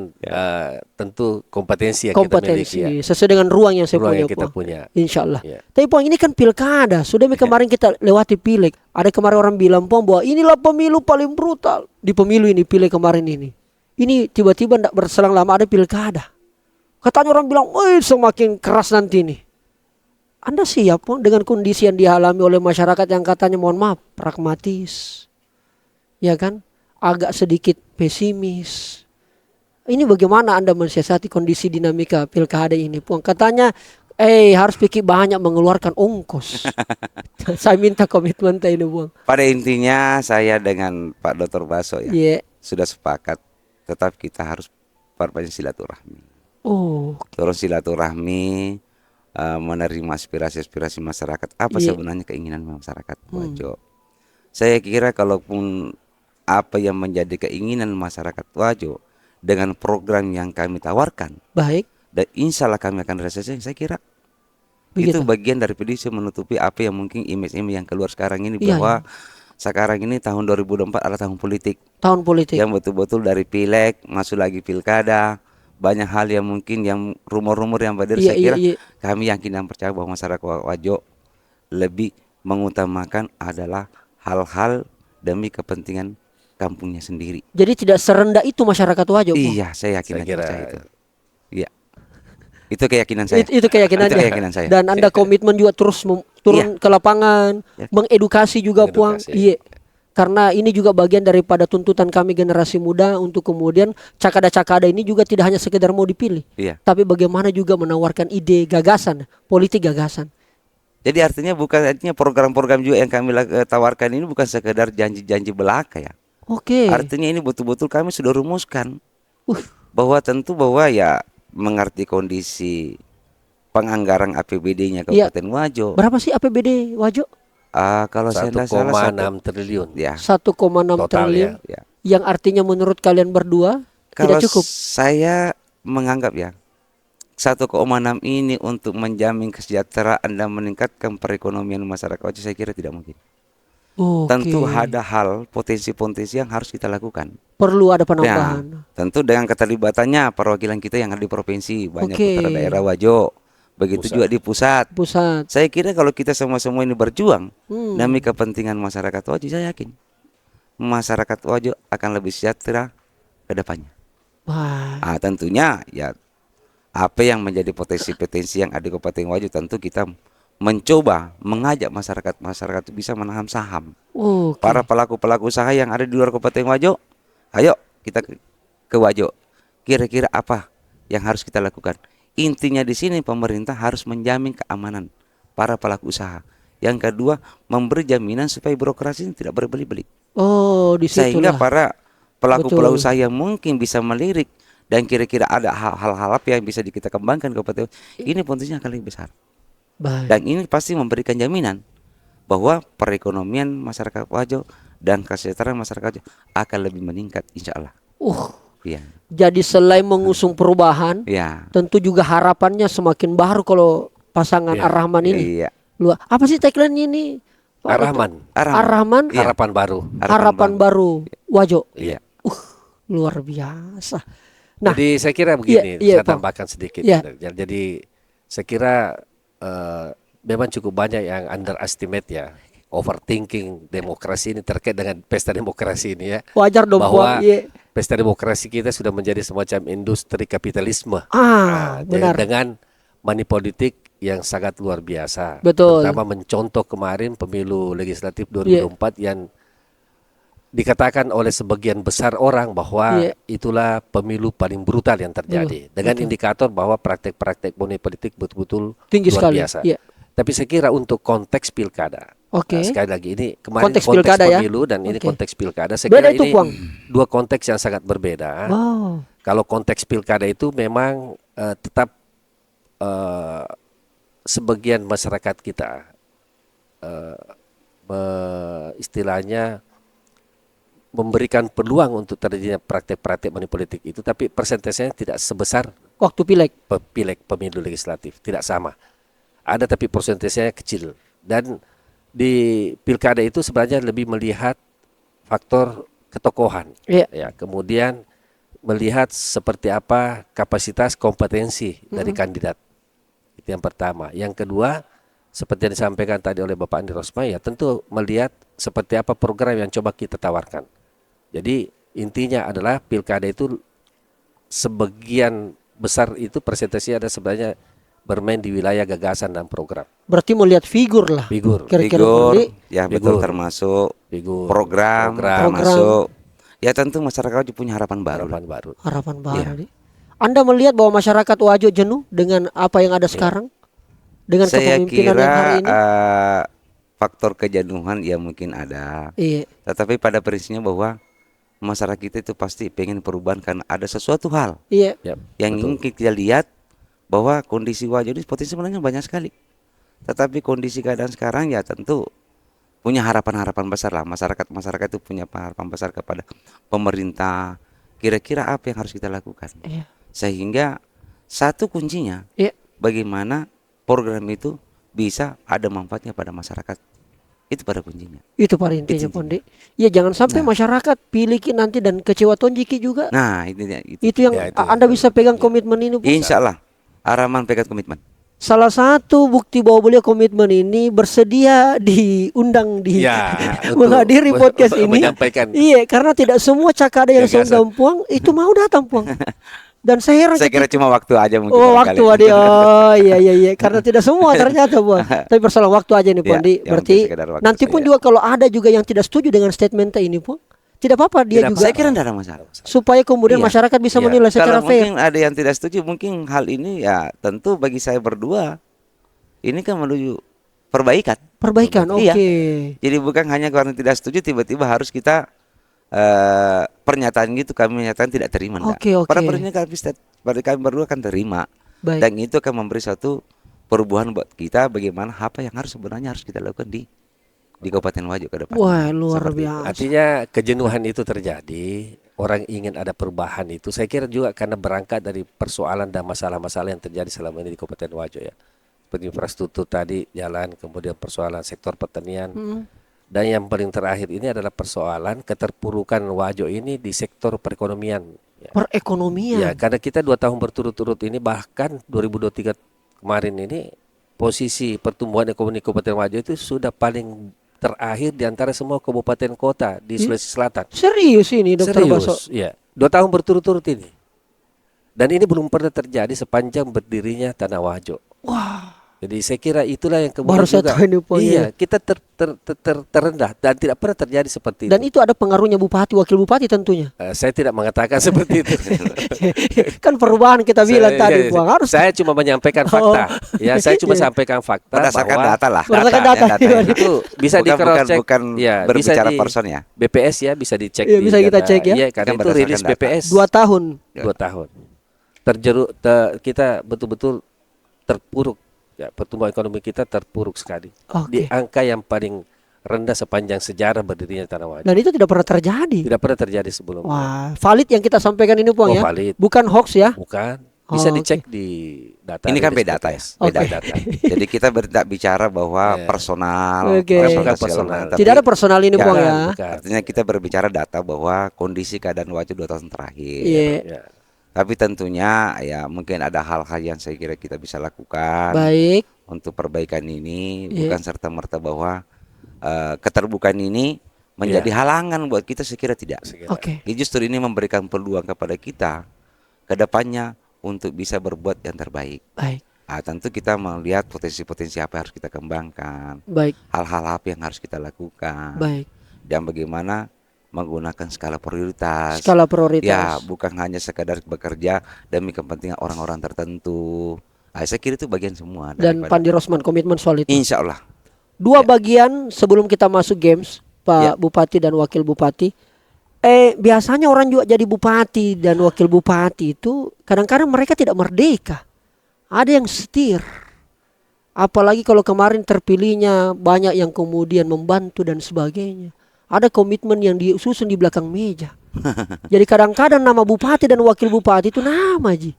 tentu kompetensi yang Kompetensi kita miliki ya. sesuai dengan ruang yang saya Ruang punya, yang kita Puang. punya. Insya Allah. Ya. Tapi Puang, ini kan pilkada. Sudah kemarin kita lewati pileg. Ada kemarin orang bilang, Puang, bahwa inilah pemilu paling brutal di pemilu ini, pileg kemarin ini. Ini tiba-tiba tidak berselang lama ada pilkada. Katanya orang bilang, wih semakin keras nanti ini. Anda siap, Puang, dengan kondisi yang dialami oleh masyarakat yang katanya, mohon maaf, pragmatis, ya kan, agak sedikit pesimis. Ini bagaimana Anda mensiasati kondisi dinamika pilkada ini, Puang? Katanya, harus pikir banyak mengeluarkan ongkos. Saya minta komitmen ini, Puang. Pada intinya saya dengan Pak Dr. Baso ya Iya. sudah sepakat, tetap kita harus perbanyak silaturahmi. Oh, Terus silaturahmi, menerima aspirasi-aspirasi masyarakat. Apa Iya. sebenarnya keinginan masyarakat Wajo? Saya kira kalaupun apa yang menjadi keinginan masyarakat Wajo dengan program yang kami tawarkan, baik. dan insya Allah kami akan realisasi, saya kira Begitu. itu bagian dari PDIP menutupi apa yang mungkin image-image yang keluar sekarang ini, Iya, bahwa sekarang ini tahun 2024 adalah tahun politik Tahun politik. yang betul-betul dari pileg masuk lagi pilkada, banyak hal yang mungkin yang rumor-rumor yang beredar. Iya, Saya kira iya, iya. kami yakin dan percaya bahwa masyarakat Wajo lebih mengutamakan adalah hal-hal demi kepentingan kampungnya sendiri. Jadi tidak serendah itu masyarakat Wajo, Puang. Iya, saya yakin Saya dan kira percaya itu. Iya, itu keyakinan saya. Itu keyakinannya. Itu keyakinan saya. Dan Anda komitmen juga terus turun ke lapangan, Ya. mengedukasi juga, Puang. Mengedukasi. Iya. Karena ini juga bagian daripada tuntutan kami generasi muda untuk kemudian cakada-cakada ini juga tidak hanya sekedar mau dipilih, Iya. tapi bagaimana juga menawarkan ide, gagasan, politik gagasan. Jadi artinya program-program juga yang kami tawarkan ini bukan sekedar janji-janji belaka ya. Oke. Artinya ini betul-betul kami sudah rumuskan Uh, bahwa tentu bahwa ya mengerti kondisi penganggaran APBD-nya Iya. Kabupaten Wajo. berapa sih APBD Wajo? Kalau saya tidak salah 1,6 triliun. ya. 1,6 Total triliun. Ya. Yang artinya menurut kalian berdua Kalau tidak cukup. saya menganggap ya 1,6 ini untuk menjamin kesejahteraan dan meningkatkan perekonomian masyarakat Wajo, saya kira tidak mungkin. Oke. Tentu ada hal potensi-potensi yang harus kita lakukan. Perlu ada Ya, penambahan. tentu dengan keterlibatannya perwakilan kita yang ada di provinsi, banyak Oke. putra daerah Wajo, begitu juga di pusat. Pusat. Saya kira kalau kita semua ini berjuang Hmm. demi kepentingan masyarakat Wajo, saya yakin masyarakat Wajo akan lebih sejahtera ke depannya. Wah. Tentunya ya apa yang menjadi potensi-potensi yang ada di Kabupaten Wajo, tentu kita mencoba mengajak masyarakat itu bisa menahan saham. Oke. Para pelaku-pelaku usaha yang ada di luar Kabupaten Wajo, ayo kita ke Wajo. Kira-kira apa yang harus kita lakukan? Intinya di sini pemerintah harus menjamin keamanan para pelaku usaha. Yang kedua, memberi jaminan supaya birokrasi ini tidak berbeli-beli. Oh, di Sehingga situlah. para pelaku-pelaku Betul. usaha yang mungkin bisa melirik dan kira-kira ada hal-hal apa yang bisa kita kembangkan ke Kabupaten Wajo, ini potensinya akan lebih besar. Baik. Dan ini pasti memberikan jaminan bahwa perekonomian masyarakat Wajo dan kesejahteraan masyarakat Wajo akan lebih meningkat, insya Allah. Iya. Jadi selain mengusung perubahan, Ya. tentu juga harapannya semakin baru kalau pasangan Ar-Rahman ini. Iya. Luar. Apa sih tagline ini? Pak Ar-Rahman. Dr. Ar-Rahman, Iya. Harapan baru. harapan baru. Wajo. Iya. Luar biasa. Nah, Jadi saya kira begini, iya, saya Pak. tambahkan sedikit. Iya. Jadi saya kira memang cukup banyak yang underestimate ya, overthinking demokrasi ini terkait dengan pesta demokrasi ini ya. wajar dong, Bahwa Puang. Iya. pesta demokrasi kita sudah menjadi semacam industri kapitalisme. Benar. Dengan money politik yang sangat luar biasa. Betul. Terutama mencontoh kemarin pemilu legislatif 2024 yang dikatakan oleh sebagian besar orang bahwa Iya. itulah pemilu paling brutal yang terjadi. Dengan indikator bahwa praktek-praktek money politik betul-betul Tinggi luar sekali. biasa. Iya. Tapi saya kira untuk konteks pilkada, Oke. sekali lagi ini kemarin Konteks konteks, pilkada ya? pemilu dan ini Oke. konteks pilkada. Saya Beda kira itu, ini Puang. dua konteks yang sangat berbeda. Wow. Kalau konteks pilkada itu memang tetap sebagian masyarakat kita istilahnya memberikan peluang untuk terjadinya praktek-praktek money politik itu, tapi persentasenya tidak sebesar Waktu pileg. pileg pemilu legislatif, tidak sama. Ada tapi persentasenya kecil. Dan di pilkada itu sebenarnya lebih melihat faktor ketokohan. Iya. Ya, kemudian melihat seperti apa kapasitas kompetensi dari kandidat. Itu yang pertama. Yang kedua, seperti yang disampaikan tadi oleh Bapak Andi Rosmai, ya tentu melihat seperti apa program yang coba kita tawarkan. Jadi intinya adalah pilkada itu sebagian besar itu presentasi ada sebenarnya bermain di wilayah gagasan dan program. Berarti melihat figur lah. Figur, Kira-kira Figur, Pundi. ya betul, Figur. termasuk figur, program, termasuk ya tentu masyarakat juga punya harapan baru. harapan baru. Harapan baru Iya. nih. Anda melihat bahwa masyarakat Wajo jenuh dengan apa yang ada sekarang? Dengan Saya kepemimpinan kira yang hari ini? faktor kejenuhan ya mungkin ada, Iya. tetapi pada prinsipnya bahwa masyarakat kita itu pasti pengen perubahan karena ada sesuatu hal Iya. Ya, yang ingin kita lihat bahwa kondisi wajah ini potensi sebenarnya banyak sekali. Tetapi kondisi keadaan sekarang ya tentu punya harapan-harapan besar lah. Masyarakat itu punya harapan besar kepada pemerintah. Kira-kira apa yang harus kita lakukan? Iya. Sehingga satu kuncinya Iya. bagaimana program itu bisa ada manfaatnya pada masyarakat. Itu pada kuncinya. Itu pada intinya Itu. Pondi. Ya jangan sampai masyarakat pilih ki nanti dan kecewa tonjiki juga. Nah, itu. Itu yang Ya, itu. Anda bisa pegang komitmen ini, Bu. Insya Allah Ar-Rahman pegang komitmen. Salah satu bukti bahwa beliau komitmen ini bersedia diundang di Ya, menghadiri untuk podcast ini. menyampaikan. Iya, karena tidak semua cakada yang Gagasan. seundang Puang itu mau datang Puang. Dan saya heran Saya kira cuma waktu aja mungkin. Oh, barangkali. waktu aja. Oh, iya. Karena tidak semua ternyata, Bu. Tapi persoalan waktu aja nih, Ya, Pondi. yang Berarti penting sekedar waktu nanti pun saja. juga kalau ada juga yang tidak setuju dengan statementnya ini, Puang, tidak apa-apa dia Tidak juga Saya kira tidak ada masalah. supaya kemudian Iya. masyarakat bisa Iya. menilai secara Kalau fair. mungkin ada yang tidak setuju, mungkin hal ini ya tentu bagi saya berdua ini kan menuju perbaikan. Perbaikan, oke. Iya. Jadi bukan hanya karena tidak setuju tiba-tiba harus kita pernyataan gitu kami menyatakan tidak terima. enggak. Oke. Pada prinsipnya kami berdua akan terima Baik. dan itu akan memberi satu perubahan buat kita bagaimana apa yang sebenarnya harus kita lakukan di Kabupaten Wajo ke depan. Wah, luar Seperti itu. biasa. Artinya kejenuhan itu terjadi, orang ingin ada perubahan itu. Saya kira juga karena berangkat dari persoalan dan masalah-masalah yang terjadi selama ini di Kabupaten Wajo ya. Seperti infrastruktur tadi, jalan, kemudian persoalan sektor pertanian. Dan yang paling terakhir ini adalah persoalan keterpurukan Wajo ini di sektor perekonomian. Ya. Perekonomian. Ya, karena kita 2 tahun berturut-turut ini, bahkan 2023 kemarin ini posisi pertumbuhan ekonomi Kabupaten Wajo itu sudah paling terakhir di antara semua kabupaten kota di Sulawesi Selatan. Serius ini, Dokter Baso. Serius, ya. 2 tahun berturut-turut ini. Dan ini belum pernah terjadi sepanjang berdirinya Tanah Wajo. Wah, Jadi saya kira itulah yang kemudian Baru saya juga. tahu ini, Pak, Iya, ya. kita terendah dan tidak pernah terjadi seperti dan itu. itu ada pengaruhnya bupati, wakil bupati tentunya. Saya tidak mengatakan seperti itu. Kan perubahan kita bilang tadi, Iya, Puang. Harus saya cuma menyampaikan fakta. Ya, saya cuma sampaikan fakta Berdasarkan bahwa data lah. Berdasarkan Data, data. ya, itu bisa di cross check. bukan Ya, berbicara bisa di person ya. BPS ya, bisa dicek Iya, bisa kita cek ya. Iya, karena Kan itu berdasarkan rilis data. BPS 2 tahun. 2 tahun. Kita betul-betul terpuruk. Ya, pertumbuhan ekonomi kita terpuruk sekali. Oke. Di angka yang paling rendah sepanjang sejarah berdirinya Tanah Wajo. Dan itu tidak pernah terjadi. Tidak pernah terjadi sebelumnya. Wah, valid yang kita sampaikan ini Puang ya. Valid. Bukan hoax ya. Bukan. Bisa Oh, dicek di data. Ini kan rilis beda data ya. BPS. Beda Oke. data. Jadi kita tidak bicara bahwa personal, Oke. personal, Bukan segala personal. macam. Tapi Tidak ada personal ini Ya, Puang Bukan, ya. bukan. artinya kita berbicara data bahwa kondisi keadaan Wajo 2 tahun terakhir. Iya. Ya. Tapi tentunya ya mungkin ada hal-hal yang saya kira kita bisa lakukan Baik. untuk perbaikan ini, Iya. bukan serta-merta bahwa keterbukaan ini menjadi halangan buat kita, saya kira tidak. Oke. Jadi justru ini memberikan peluang kepada kita ke depannya untuk bisa berbuat yang terbaik. Baik. Tentu kita melihat potensi-potensi apa yang harus kita kembangkan, Baik. hal-hal apa yang harus kita lakukan, Baik. dan bagaimana menggunakan skala prioritas. Skala prioritas. Ya, bukan hanya sekadar bekerja demi kepentingan orang-orang tertentu. Saya kira itu bagian semua Dan daripada Pandi Rosman komitmen soal itu. Insya Allah. Dua bagian sebelum kita masuk games, Pak Ya. Bupati dan Wakil Bupati. Biasanya orang juga jadi bupati dan wakil bupati itu kadang-kadang mereka tidak merdeka. Ada yang setir. Apalagi kalau kemarin terpilihnya banyak yang kemudian membantu dan sebagainya. Ada komitmen yang disusun di belakang meja. Jadi kadang-kadang nama bupati dan wakil bupati itu nama Ji.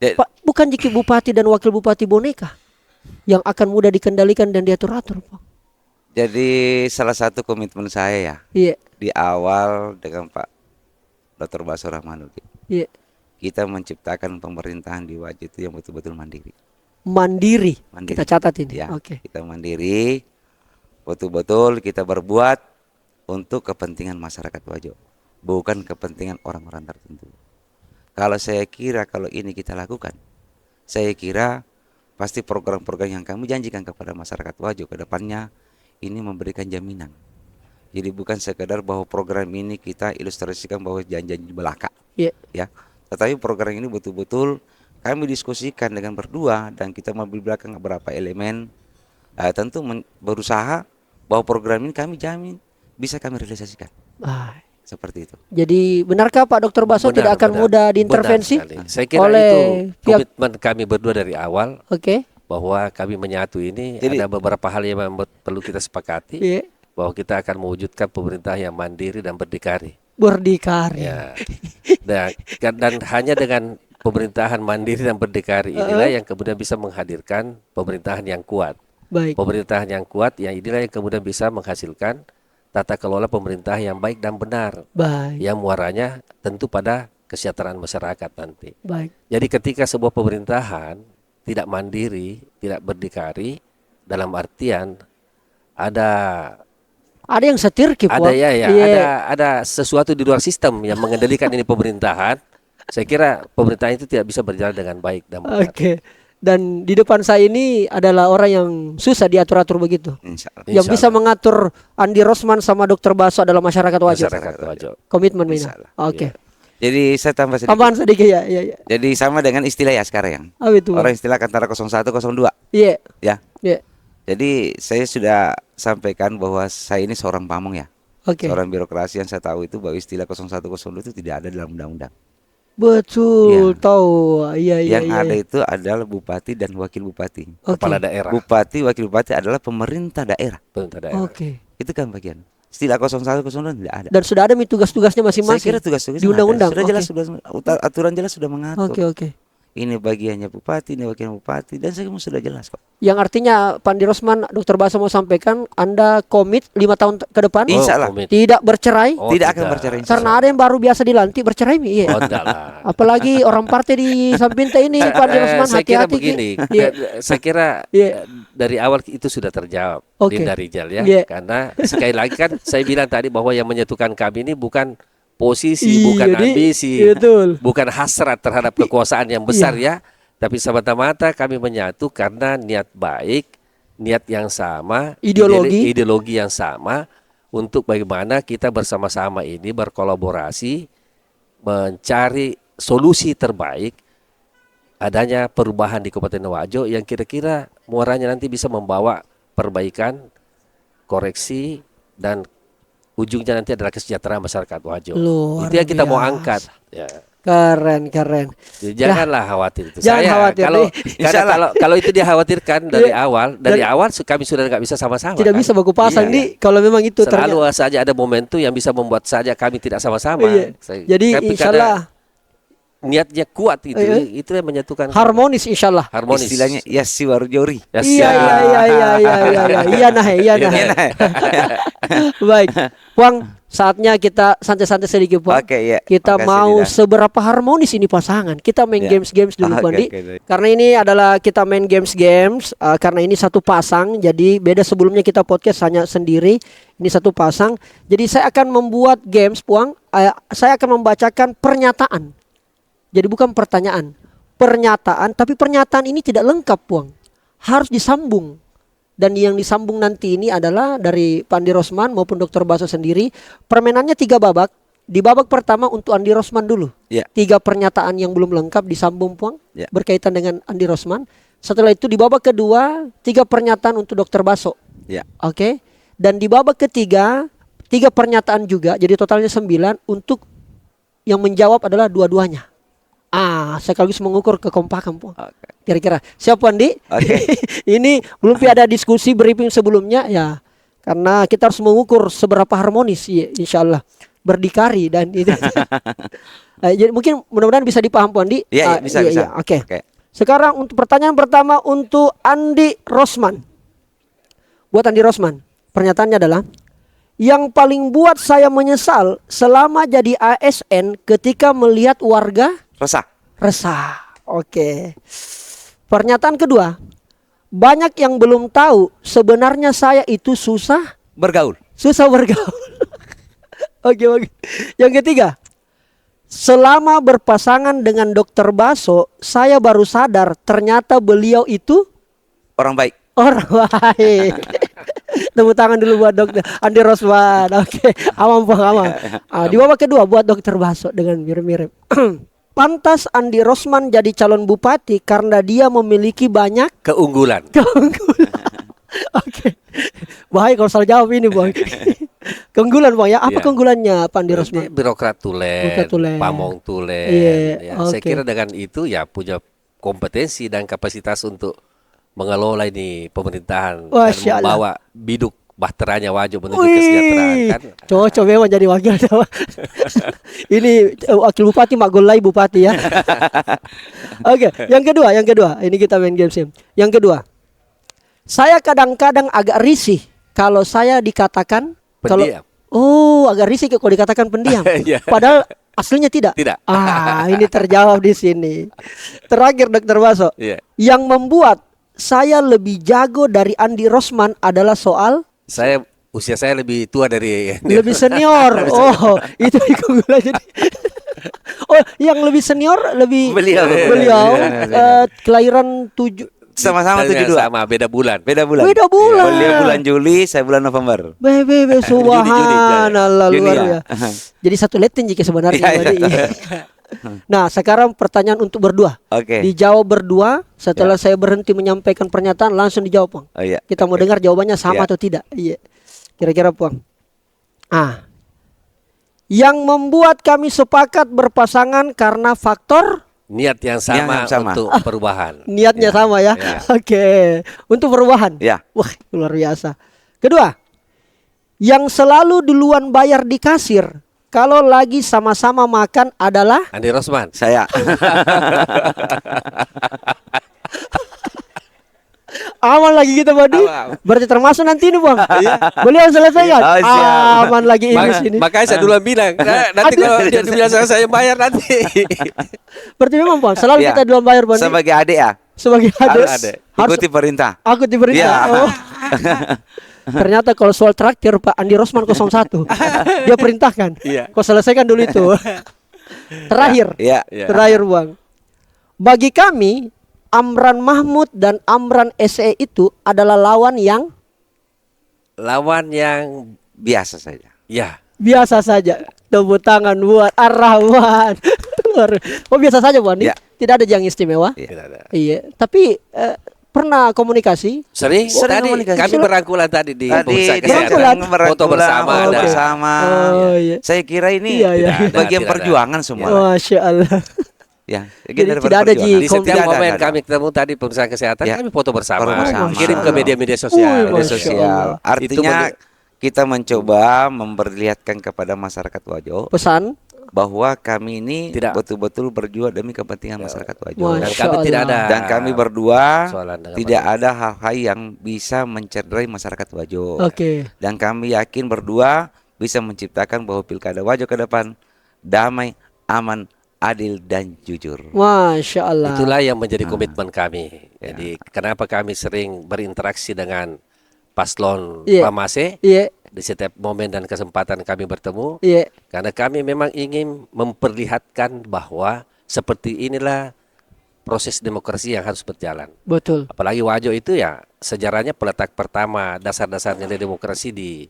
Ya, Pak, bukan jiki bupati dan wakil bupati boneka yang akan mudah dikendalikan dan diatur-atur, Pak. Jadi salah satu komitmen saya ya Iya, di awal dengan Pak Dr. Baso Rahmanuddin, iya. kita menciptakan pemerintahan di Wajo itu yang betul-betul mandiri. Mandiri. Mandiri. Kita catat ini. Ya, Oke. kita mandiri, betul-betul kita berbuat untuk kepentingan masyarakat Wajo, bukan kepentingan orang-orang tertentu. Kalau saya kira kalau ini kita lakukan, saya kira pasti program-program yang kami janjikan kepada masyarakat Wajo ke depannya ini memberikan jaminan. Jadi bukan sekedar bahwa program ini kita ilustrasikan bahwa janji belaka, Iya. ya. Tetapi program ini betul-betul kami diskusikan dengan berdua dan kita mengambil belakang beberapa elemen. Tentu berusaha bahwa program ini kami jamin bisa kami realisasikan. Baik. Seperti itu. Jadi benarkah Pak Dr. Baso Benar, tidak akan benar. mudah diintervensi? Benar sekali. Saya kira oleh itu pihak- komitmen kami berdua dari awal Oke. bahwa kami menyatu ini Jadi- ada beberapa hal yang perlu kita sepakati Iya. bahwa kita akan mewujudkan pemerintah yang mandiri dan berdikari. Berdikari. Ya. Dan hanya dengan pemerintahan mandiri dan berdikari inilah yang kemudian bisa menghadirkan pemerintahan yang kuat. Baik. Pemerintahan yang kuat yang inilah yang kemudian bisa menghasilkan tata kelola pemerintah yang baik dan benar, Baik. yang muaranya tentu pada kesejahteraan masyarakat nanti. Baik. Jadi ketika sebuah pemerintahan tidak mandiri, tidak berdikari, dalam artian ada Ada yang setir Ki, ada Pak. ya Iya. ada sesuatu di luar sistem yang mengendalikan ini pemerintahan. Saya kira pemerintahan itu tidak bisa berjalan dengan baik dan benar. Oke. Dan di depan saya ini adalah orang yang susah diatur-atur begitu. Insya Allah. Yang Insya bisa mengatur Andi Rosman sama Dr. Baso adalah masyarakat Wajo. Masyarakat Wajo. Komitmen Mina. Insya Allah. Oke. Jadi saya tambah sedikit. Tambahan sedikit ya. Iya, iya. Jadi sama dengan istilah ya sekarang yang Apa itu? Bang? orang istilah antara 01 02 Iya. ya. Iya. Jadi saya sudah sampaikan bahwa saya ini seorang pamong ya. Oke. Seorang birokrasi yang saya tahu itu bahwa istilah 01 02 itu tidak ada dalam undang-undang. Betul, Iya. tahu. Iya, iya, Yang iya. ada itu adalah bupati dan wakil bupati. Oke. Kepala daerah. Bupati, wakil bupati adalah pemerintah daerah. Pemerintah daerah. Oke. Itu kan bagian. Istilah 01 02 tidak ada. Dan sudah ada tugas-tugasnya Saya masing-masing. kira tugas-tugas di undang-undang. sudah jelas, Oke. sudah aturan jelas sudah mengatur. Oke, oke. Ini bagiannya bupati, ini wakil bupati, dan semua sudah jelas kok. Yang artinya Pandi Rosman, Dr. Baso mau sampaikan Anda komit 5 tahun ke depan Insya Allah. komit. tidak bercerai Oh, Tidak akan bercerai. karena ada yang baru biasa dilantik bercerai Mi. Iya. Oh, enggak lah. Apalagi orang partai di Sampinta ini Pandi Rosman Saya kira hati-hati Ki. begini, Iya. saya kira Iya. dari awal itu sudah terjawab Oke. Dinda Rijal ya, Iya. karena sekali lagi kan saya bilang tadi bahwa yang menyatukan kami ini bukan posisi, Iya, bukan di- ambisi, betul. bukan hasrat terhadap kekuasaan yang besar ya, tapi semata-mata kami menyatu karena niat baik, niat yang sama, Ideologi. ideologi yang sama untuk bagaimana kita bersama-sama ini berkolaborasi mencari solusi terbaik adanya perubahan di Kabupaten Wajo yang kira-kira muaranya nanti bisa membawa perbaikan, koreksi, dan ujungnya nanti adalah kesejahteraan masyarakat Wajo. Luar Itu yang kita mau biasa. angkat. Ya. Keren, keren. Jadi janganlah khawatir itu. Jangan khawatir, kalau nih. kalau itu dia khawatirkan dari Iya. awal kami sudah nggak bisa sama-sama. Tidak kan? bisa baku pasang Iya. nih kalau memang itu Selalu saja ada momentum yang bisa membuat saja kami tidak sama-sama. Iya. Jadi Tapi insya karena Allah niatnya kuat itu, Iya. itu yang menyatukan. harmonis insya Allah. Harmonis. Istilahnya Yasi Warjori. Ya, Iya, siap. iya, iya, iya, iya, iya, iya, iya, nah, iya, nah. Baik, Puang, saatnya kita santai-santai sedikit, Puang. Oke, iya. Kita Makasih, mau Dida. seberapa harmonis ini pasangan. Kita main Iya. games-games dulu, Oke, Puan Di. oke, baik. Karena ini adalah kita main games-games. Karena ini satu pasang, jadi beda sebelumnya kita podcast hanya sendiri. Ini satu pasang. Jadi saya akan membuat games, Puang. Saya akan membacakan pernyataan. Jadi bukan pertanyaan, pernyataan. Tapi pernyataan ini tidak lengkap, Puang. Harus disambung. Dan yang disambung nanti ini adalah dari Pak Andi Rosman maupun Dr. Baso sendiri. Permainannya 3 babak. Di babak pertama untuk Andi Rosman dulu. Ya. 3 pernyataan yang belum lengkap disambung, Puang. Ya. Berkaitan dengan Andi Rosman. Setelah itu di babak kedua 3 pernyataan untuk Dr. Baso. Ya. Oke. Dan di babak ketiga 3 pernyataan juga. Jadi totalnya 9 untuk yang menjawab adalah dua-duanya. Sekaligus mengukur kekompakan, Puang. Oke. Kira-kira siap, Andi? Oke. Ini belum ada diskusi briefing sebelumnya ya. Karena kita harus mengukur seberapa harmonis ya, insya Allah berdikari dan itu. Jadi mungkin mudah-mudahan bisa dipaham, Puan Andi. Iya, bisa, iya, bisa. iya. Oke. Oke. Sekarang untuk pertanyaan pertama untuk Andi Rosman. Buat Andi Rosman, pernyataannya adalah yang paling buat saya menyesal selama jadi ASN ketika melihat warga resah. Oke. Pernyataan kedua, banyak yang belum tahu sebenarnya saya itu susah Bergaul. bergaul. Oke, oke. Yang ketiga, selama berpasangan dengan Dr. Baso, saya baru sadar ternyata beliau itu Orang baik. orang baik. Tepuk tangan dulu buat Dokter Andi Rosman. Oke, aman, Pak, aman. Di babak kedua buat Dokter Baso dengan mirip-mirip. Pantas Andi Rosman jadi calon bupati karena dia memiliki banyak Keunggulan. keunggulan. Oke. Bahaya kalau salah jawab ini, Bang. Keunggulan, Bang, ya. Apa Iya. keunggulannya Pak Andi Rosman? Birokrat tulen, Birokrat tulen. pamong tulen. Iya, Ya, saya oke. kira dengan itu ya punya kompetensi dan kapasitas untuk mengelola ini pemerintahan Masya dan Allah. membawa biduk bahteranya Wajo menuju kesejahteraan kan. Cocok memang jadi wakil. Ini wakil bupati Mak Golai bupati ya. Oke, yang kedua, ini kita main game sim. Yang kedua, saya kadang-kadang agak risih kalau saya dikatakan Pendiam. agak risih kalau dikatakan pendiam. Iya. Padahal aslinya tidak. Tidak. Ini terjawab di sini. Terakhir, Dokter Baso. Iya. Yang membuat saya lebih jago dari Andi Rosman adalah soal Usia saya lebih tua dari lebih senior. Oh, itu keunggulan jadi. Oh, yang lebih senior Beliau. kelahiran 7 Sama-sama 72. sama beda bulan. Beda bulan. Beda bulan. Beliau bulan Juli, saya bulan November. Bebe subhanallah Juni, luar ya. biasa. Jadi satu letin jika sebenarnya. Iya, iya. Iya. Nah, sekarang pertanyaan untuk berdua. Oke. Dijawab berdua. Setelah saya berhenti menyampaikan pernyataan langsung dijawab, Pang. Oh iya. Kita mau dengar jawabannya sama Iya. atau tidak. Iya. Kira-kira, Pang. Yang membuat kami sepakat berpasangan karena faktor Niat yang sama, Yang sama. untuk perubahan. niatnya Ya, sama ya. ya. Oke. Untuk perubahan. Ya. Wah, luar biasa. Kedua, yang selalu duluan bayar di kasir kalau lagi sama-sama makan adalah Andi Rosman. Saya. aman lagi kita, Badi. Aman. Berarti termasuk nanti ini, Bang. Beliau selesaikan. Oh, siap. Aman lagi ini sini. Makanya saya duluan bilang, nanti kalau dia biasa saya bayar nanti. Berarti memang, Bang, selalu Ya. kita duluan bayar, Bang. Sebagai adik ya. Sebagai adik. adik. Ikuti perintah. Aku diberita. Ya. Oh. Ternyata kalau soal traktir Pak Andi Rosman 01 dia perintahkan. Iya. Kau selesaikan dulu itu. Terakhir. Ya. Ya. Terakhir, Bang. Bagi kami Amran Mahmud dan Amran SE itu adalah lawan yang Lawan yang Biasa saja. ya biasa saja. Tepuk tangan buat Ar-Rahman. Oh, biasa saja, Bang. Ya. Tidak ada yang istimewa. Iya. tidak ada. Iya, tapi pernah komunikasi? Sering tadi komunikasi. kami berangkulan tadi di Tadi pusat kita kesehatan. Berangkulan. Foto bersama foto ada. bersama. Oh, iya. Saya kira ini Iya, iya. bagian Tidak ada. perjuangan semua. Masya Allah. Ya, Jadi bagian tidak ada, perjuangan. Di Kom- setiap Tidak ada, momen tidak ada. kami ketemu tadi pemeriksaan kesehatan Ya. kami foto bersama, Foto bersama. kirim ke Masya media-media Allah. sosial. Wih, Media Masya sosial. Allah. Artinya kita mencoba memperlihatkan kepada masyarakat Wajo Pesan. bahwa kami ini Tidak. betul-betul berjuang demi kepentingan masyarakat Wajo. Dan Masya kami tidak Allah. ada. Dan kami berdua persoalan dengan tidak Wajo. ada hal-hal yang bisa mencederai masyarakat Wajo. Oke. Dan kami yakin berdua bisa menciptakan bahwa pilkada Wajo ke depan damai, aman, adil dan jujur. Masya Allah. Itulah yang menjadi komitmen kami. Jadi kenapa kami sering berinteraksi dengan paslon Iya. Pamase Iya, di setiap momen dan kesempatan kami bertemu, iya. karena kami memang ingin memperlihatkan bahwa seperti inilah proses demokrasi yang harus berjalan. Betul. Apalagi Wajo itu ya sejarahnya peletak pertama dasar-dasar nilai demokrasi di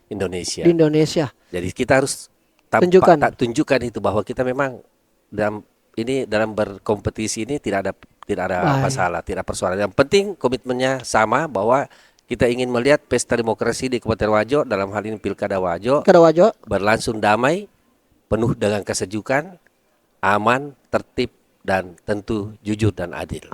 Indonesia. Di Indonesia. Jadi kita harus tunjukkan itu bahwa kita memang dalam berkompetisi ini tidak ada Baik. masalah, tidak persoalan. Yang penting komitmennya sama bahwa kita ingin melihat pesta demokrasi di Kabupaten Wajo, dalam hal ini Pilkada Wajo, Kada Wajo. berlangsung damai, penuh dengan kesejukan, aman, tertib, dan tentu jujur dan adil.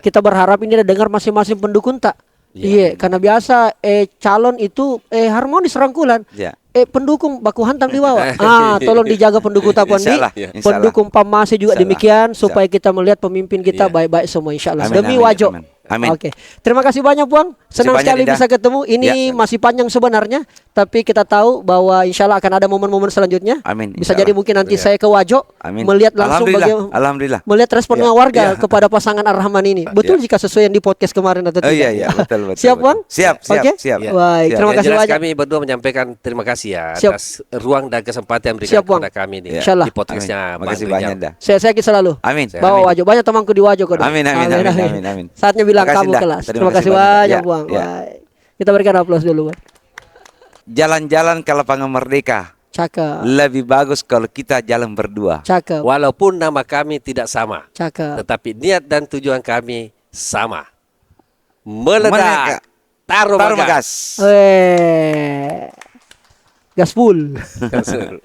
Kita berharap ini ada dengar masing-masing pendukung tak? Iya, karena biasa calon itu harmonis rangkulan. Ya. Pendukung baku hantam di bawah. Tolong dijaga pendukung Tapandi. Insya Allah, insya Allah. Pendukung Pamase juga Insya Allah. demikian supaya kita melihat pemimpin kita Iya. baik-baik semua insya Allah. Amin, Demi amin, Wajo. amin. Amin. Oke. Terima kasih banyak, Buang. Senang banyak, sekali Dinda. bisa ketemu. Ini Ya. masih panjang sebenarnya, tapi kita tahu bahwa insya Allah akan ada momen-momen selanjutnya. Amin, Bisa insya jadi Allah. mungkin nanti Ya. saya ke Wajo Amin. melihat langsung Alhamdulillah. melihat respon Ya, warga ya. kepada pasangan Ar-Rahman ini. Betul jika sesuai yang di podcast kemarin atau Oh tidak? iya, betul. Siap, betul. Bang? Siap. Oke. Siap. Ya. Baik, terima Yang kasih jelas banyak. kami berdua menyampaikan terima kasih ya Siap. atas ruang dan kesempatan yang diberikan Siap, Bang. kepada kami di, Insya Allah. di podcastnya. Amin. Makasih Bang banyak Rijal. dah. Saya selalu. Amin. Bawa Amin. Wajo. Banyak temanku di Wajo kok. Amin. Saatnya bilang Makasih, kamu dah. kelas. Terima Terima kasih kasih banyak, banyak. Buang. Ya. Baik. Kita berikan aplaus dulu, Bang. Jalan-jalan ke lapangan Merdeka Cakep. lebih bagus kalau kita jalan berdua. Cakep. Walaupun nama kami tidak sama, Cakep. tetapi niat dan tujuan kami sama. Meledak. Meledak. Taruh Taruh magas. magas. Gaspul. Kan seru.